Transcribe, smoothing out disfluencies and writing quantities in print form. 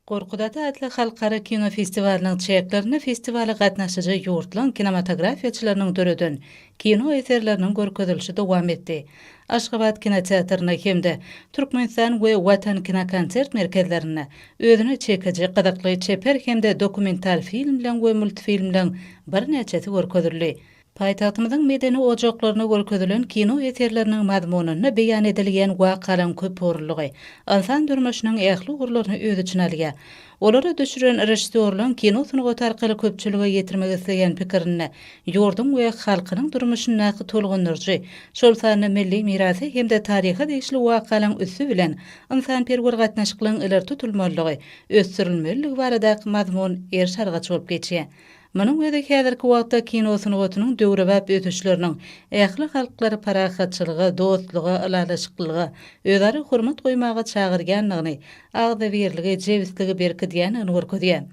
Gorkudatı adlı halkara kino festivalinin çeklerini festivali gatnaşyjy ýurtlaryň kinematografiýaçylarynyň döreden kino eserleriniň görkezilişi dowam etdi. Aşgabat kinoteatrına hemde Türkmenistan we Watan kinokonsert merkezlerine özüne çekeji gyzykly çeper hemde dokumental film bilen we multfilm bilen bir neçesi görkezildi. Paýtagtymyzyň medeni ojaklaryna görkezilen kino eserleriniň mazmunyny beýan edilýän wakalyň köpürlügi, insan durmuşynyň ähli ugurlaryny öz içine alýar. Olary düşüren rejissorlaryň kino sunugaty arkaly köpçülige ýetirmek isleýän pikirini ýurdun we halkynyň durmuşyny tolgundyrjy, şol sany milli mirasy hemde taryha degişli wakalyň üssü bilen insanperwer gatnaşyklaryň ileri tutulmalygy, ösdürilmeligi baradaky mazmun şarga çykyp geçýär. Munyň öňünde häzirki wagtda kino sunugatynyň döwrebäp ötüşleriniň ähli halklary parahatçylygy, dostlugy, yladaşyklygy, özleri hurmat goýmaga çagyrganlygyny, agda berligi, jewisligi berki diýen görkezýär.